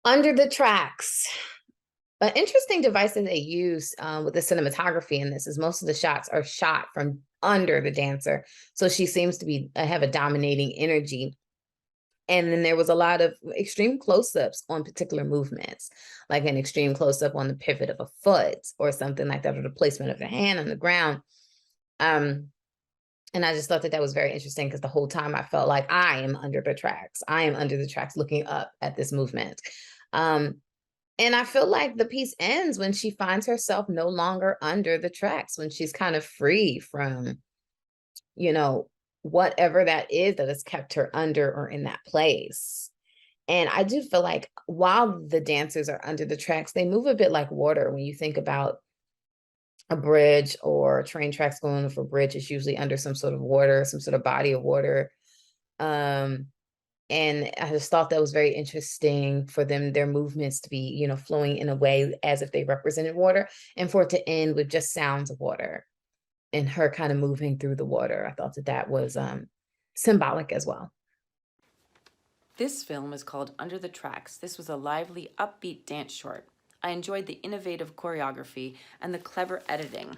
Under the tracks. An interesting device that they use with the cinematography in this is most of the shots are shot from under the dancer. So she seems to be have a dominating energy. And then there was a lot of extreme close-ups on particular movements, like an extreme close-up on the pivot of a foot or something like that, or the placement of a hand on the ground. Um, and I just thought that that was very interesting because the whole time I felt like I am under the tracks. I am under the tracks looking up at this movement. Um, and I feel like the piece ends when she finds herself no longer under the tracks, when she's kind of free from, you know, whatever that is that has kept her under or in that place. And I do feel like while the dancers are under the tracks, they move a bit like water. When you think about a bridge or train tracks going over a bridge, it's usually under some sort of water, some sort of body of water. Um, and I just thought that was very interesting for them, their movements to be, flowing in a way as if they represented water, and for it to end with just sounds of water and her kind of moving through the water. I thought that that was symbolic as well. This film is called Under the Tracks. This was a lively, upbeat dance short. I enjoyed the innovative choreography and the clever editing.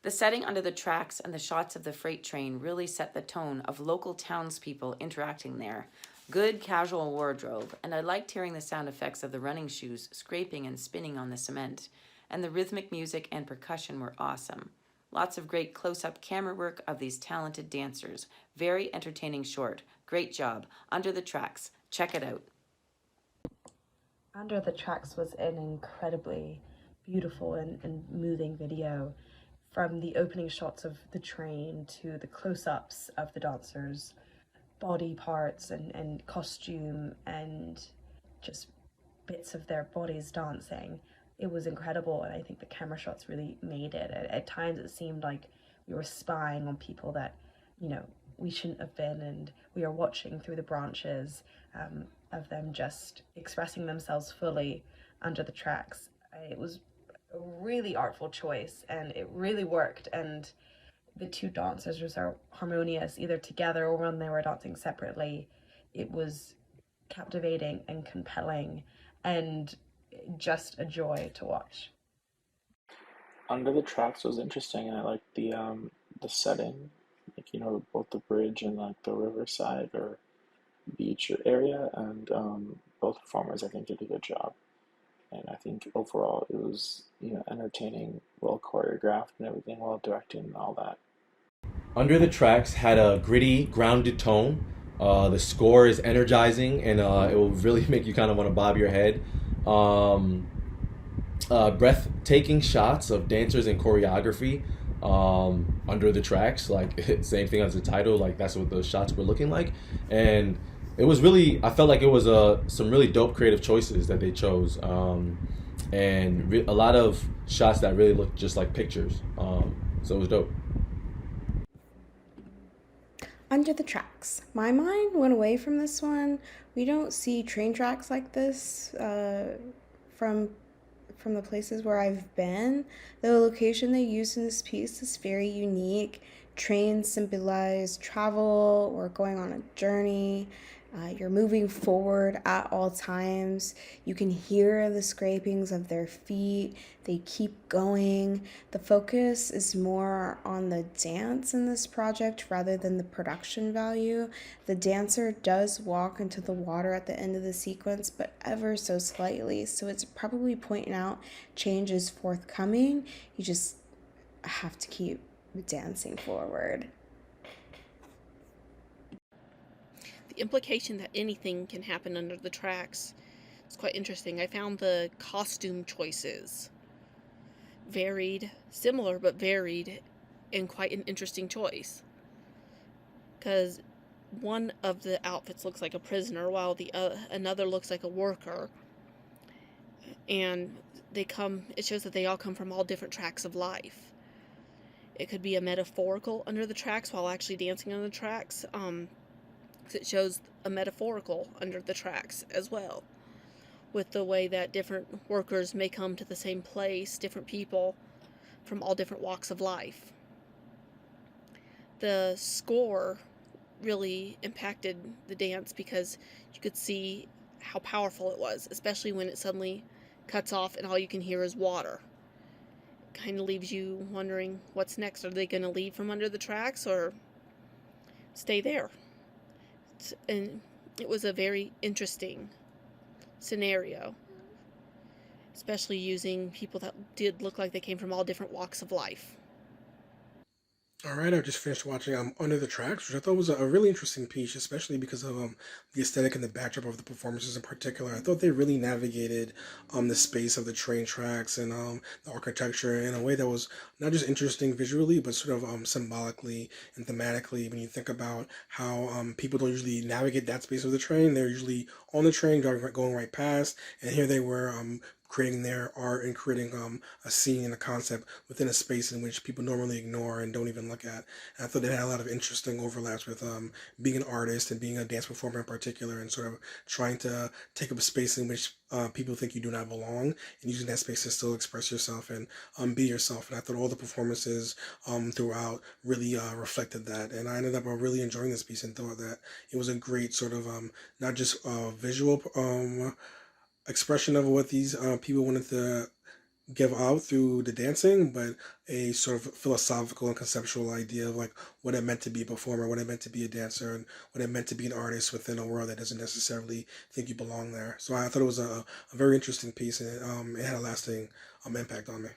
The setting under the tracks and the shots of the freight train really set the tone of local townspeople interacting there. Good casual wardrobe, and I liked hearing the sound effects of the running shoes scraping and spinning on the cement. And the rhythmic music and percussion were awesome. Lots of great close-up camera work of these talented dancers. Very entertaining short. Great job. Under the Tracks. Check it out. Under the Tracks was an incredibly beautiful and moving video, from the opening shots of the train to the close-ups of the dancers' body parts and costume and just bits of their bodies dancing. It was incredible, and I think the camera shots really made it. At times it seemed like we were spying on people that, we shouldn't have been, and we are watching through the branches of them just expressing themselves fully under the tracks. It was a really artful choice, and it really worked, and the two dancers were so harmonious, either together or when they were dancing separately. It was captivating and compelling and just a joy to watch. Under the Tracks was interesting, and I liked the setting, like both the bridge and like the riverside or beach area, and both performers I think did a good job. And I think overall it was entertaining, well choreographed, and everything, well directed, and all that. Under the Tracks had a gritty, grounded tone. The score is energizing, and it will really make you kind of want to bob your head. Um, Breathtaking shots of dancers and choreography under the tracks, like same thing as the title, like that's what those shots were looking like. And it was really, I felt like it was some really dope creative choices that they chose, and a lot of shots that really looked just like pictures, so it was dope. Under the Tracks. My mind went away from this one. We don't see train tracks like this from from the places where I've been. The location they used in this piece is very unique. Trains symbolize travel or going on a journey. You're moving forward at all times. You can hear the scrapings of their feet. They keep going. The focus is more on the dance in this project rather than the production value. The dancer does walk into the water at the end of the sequence, but ever so slightly. So it's probably pointing out change is forthcoming. You just have to keep dancing forward. The implication that anything can happen under the tracks is quite interesting. I found the costume choices varied, similar but varied, and quite an interesting choice. Because one of the outfits looks like a prisoner, while the another looks like a worker. And it shows that they all come from all different tracks of life. It could be a metaphorical under the tracks while actually dancing on the tracks. It shows a metaphorical under the tracks as well, with the way that different workers may come to the same place, different people from all different walks of life. The score really impacted the dance because you could see how powerful it was, especially when it suddenly cuts off and all you can hear is water. Kind of leaves you wondering what's next. Are they going to leave from under the tracks or stay there? And it was a very interesting scenario, especially using people that did look like they came from all different walks of life. All right, I just finished watching Under the Tracks, which I thought was a really interesting piece, especially because of the aesthetic and the backdrop of the performances in particular. I thought they really navigated the space of the train tracks and the architecture in a way that was not just interesting visually, but sort of symbolically and thematically. When you think about how people don't usually navigate that space of the train, they're usually on the train, going right past, and here they were creating their art and creating a scene and a concept within a space in which people normally ignore and don't even look at. And I thought they had a lot of interesting overlaps with being an artist and being a dance performer in particular, and sort of trying to take up a space in which people think you do not belong, and using that space to still express yourself and be yourself. And I thought all the performances throughout really reflected that. And I ended up really enjoying this piece and thought that it was a great sort of not just visual expression of what these people wanted to give out through the dancing, but a sort of philosophical and conceptual idea of like what it meant to be a performer, what it meant to be a dancer, and what it meant to be an artist within a world that doesn't necessarily think you belong there. So I thought it was a very interesting piece, and it had a lasting impact on me.